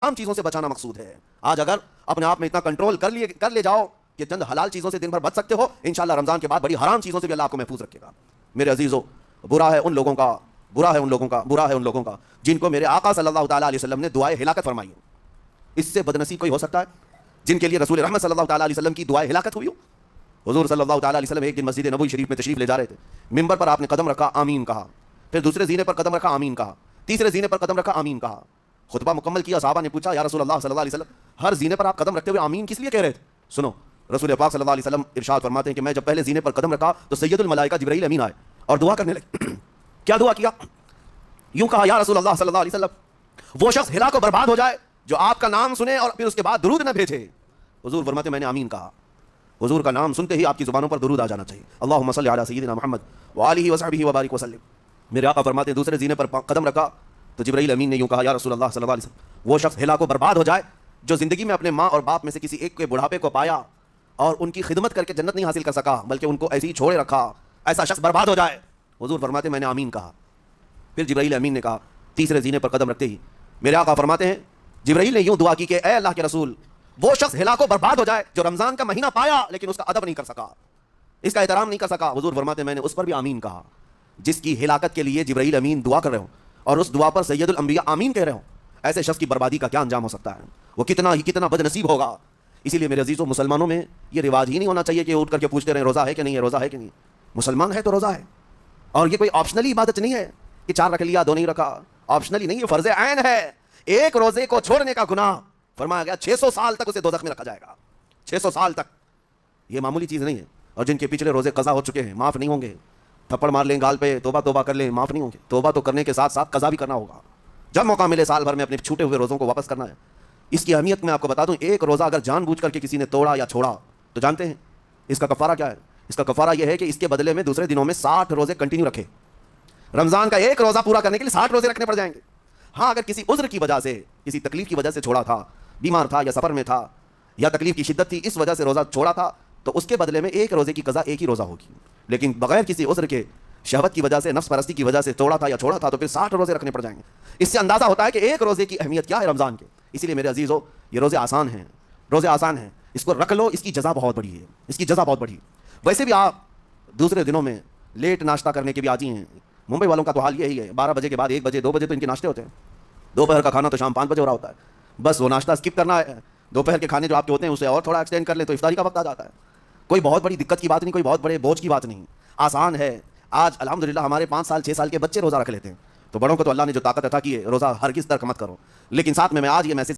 حرام چیزوں سے بچانا مقصود ہے. آج اگر اپنے آپ میں اتنا کنٹرول کر لے جاؤ کہ چند حلال چیزوں سے دن بھر بچ سکتے ہو, انشاءاللہ رمضان کے بعد بڑی حرام چیزوں سے بھی اللہ آپ کو محفوظ رکھے گا. میرے عزیزو, برا ہے ان لوگوں کا جن کو میرے آقا صلی اللہ تعالیٰ علیہ وسلم نے دعائے ہلاکت فرمائی. اس سے بدنصیب کوئی ہو سکتا ہے جن کے لیے رسول رحمت صلی اللہ تعالیٰ علیہ وسلم کی دعائے ہلاکت ہوئی ہو. حضور صلی اللہ تعالیٰ علیہ وسلم ایک دن مسجد نبوی شریف میں تشریف لے جا رہے تھے. ممبر پر آپ نے قدم رکھا, آمین کہا. پھر دوسرے زینے پر قدم رکھا, آمین کہا. تیسرے زینے پر قدم رکھا, آمین کہا. خطبہ مکمل کیا. صحابہ نے پوچھا, یا رسول اللہ صلی اللہ علیہ وسلم, ہر زینے پر آپ قدم رکھتے ہوئے آمین کس لیے کہہ رہے تھے؟ سنو, رسول پاک صلی اللہ علیہ وسلم ارشاد فرماتے ہیں کہ میں جب پہلے زینے پر قدم رکھا تو سید الملائکہ جبرائیل امین آئے اور دعا کرنے لگے. کیا دعا کیا؟ یوں کہا, یا رسول اللہ صلی اللہ علیہ وسلم, وہ شخص ہلاک و برباد ہو جائے جو آپ کا نام سنے اور پھر اس کے بعد درود نہ بھیجے. حضور فرماتے میں نے آمین کہا. حضور کا نام سنتے ہی آپ کی زبانوں پر درود آ جانا چاہیے. اللہم صلی علی سیدنا محمد وآلہ وصحبہ وبارک وسلم. میرے آقا فرماتے ہیں دوسرے زینے پر قدم رکھا تو جبرائیل امین نے یوں کہا, یا رسول اللہ صلی اللہ علیہ وسلم, وہ شخص ہلاک و برباد ہو جائے جو زندگی میں اپنے ماں اور باپ میں سے کسی ایک کے بڑھاپے کو پایا اور ان کی خدمت کر کے جنت نہیں حاصل کر سکا بلکہ ان کو ایسے ہی چھوڑے رکھا, ایسا شخص برباد ہو جائے. حضور فرماتے میں نے آمین کہا. پھر جبرائیل امین نے کہا تیسرے زینے پر قدم رکھتے ہی. میرے آقا فرماتے ہیں جبرائیل نے یوں دعا کی کہ اے اللہ کے رسول, وہ شخص ہلاک و برباد ہو جائے جو رمضان کا مہینہ پایا لیکن اس کا ادب نہیں کر سکا, اس کا احترام نہیں کر سکا. حضور فرماتے میں نے اس پر بھی آمین کہا. جس کی ہلاکت کے لیے جبرائیل امین دعا کر رہے ہوں اور اس دعا پر سید الانبیاء آمین کہہ رہے ہوں, ایسے شخص کی بربادی کا کیا انجام ہو سکتا ہے؟ وہ کتنا بد نصیب ہوگا. اسی لیے میرے عزیزوں, مسلمانوں میں یہ رواج ہی نہیں ہونا چاہیے کہ اٹھ کر کے پوچھتے رہیں روزہ ہے کہ نہیں ہے, روزہ ہے کہ نہیں. مسلمان ہے تو روزہ ہے, اور یہ کوئی آپشنلی عبادت نہیں ہے کہ 4 رکھ لیا 2 نہیں رکھا. آپشنلی نہیں, یہ فرض عین ہے. ایک روزے کو چھوڑنے کا گناہ فرمایا گیا 600 سال تک اسے دوزخ میں رکھا جائے گا. 600 سال تک. یہ معمولی چیز نہیں ہے. اور جن کے پچھلے روزے قضا ہو چکے ہیں معاف نہیں ہوں گے. تھپڑ مار لیں گال پہ, توبہ کر لیں, معاف نہیں ہوں گے. توبہ تو کرنے کے ساتھ ساتھ قضا بھی کرنا ہوگا. جب موقع ملے سال بھر میں اپنے چھوٹے ہوئے روزوں کو واپس کرنا ہے. اس کی اہمیت میں آپ کو بتا دوں, ایک روزہ اگر جان بوجھ کر کے کسی نے توڑا یا چھوڑا تو جانتے ہیں اس کا کفارہ کیا ہے؟ اس کا کفارہ یہ ہے کہ اس کے بدلے میں دوسرے دنوں میں 60 روزے کنٹینیو رکھے. رمضان کا ایک روزہ پورا کرنے کے لیے 60 روزے رکھنے پڑ جائیں گے. ہاں, اگر کسی عذر کی وجہ سے, کسی تکلیف کی وجہ سے چھوڑا تھا, بیمار تھا یا سفر میں تھا یا تکلیف کی شدت تھی, اس وجہ سے روزہ چھوڑا تھا, تو اس کے بدلے میں ایک روزے کی قضا ایک ہی روزہ ہوگی. لیکن بغیر کسی عذر کے, شہوت کی وجہ سے, نفس پرستی کی وجہ سے توڑا تھا یا چھوڑا تھا تو پھر 60 روزے رکھنے پڑ جائیں گے. اس سے اندازہ ہوتا ہے کہ ایک روزے کی اہمیت کیا ہے رمضان کے. اسی لیے میرے عزیزو, یہ روزے آسان ہیں, روزے آسان ہیں, اس کو رکھ لو. اس کی جزا بہت بڑی ہے, اس کی جزا بہت بڑی. ویسے بھی آپ دوسرے دنوں میں لیٹ ناشتہ کرنے کے بھی عادی ہیں. ممبئی والوں کا تو حال یہی ہے, 12 بجے کے بعد 1 بجے 2 بجے تو ان کے ناشتے ہوتے ہیں. دوپہر کا کھانا تو شام 5 بجے ہو رہا ہوتا ہے. بس وہ ناشتہ اسکپ کرنا ہے. دوپہر کے کھانے جو آپ کے ہوتے ہیں اسے اور تھوڑا ایکسٹینڈ کر لیں تو افطاری کا وقت آ جاتا ہے. کوئی بہت بڑی دقت کی بات نہیں, کوئی بہت بڑے بوجھ کی بات نہیں, آسان ہے. آج الحمدللہ ہمارے 5 سال 6 سال کے بچے روزہ رکھ لیتے ہیں. تو بڑوں کو تو اللہ نے جو طاقت عطا کی ہے, روزہ ہرگز ترک مت کرو. لیکن ساتھ میں آج یہ میسج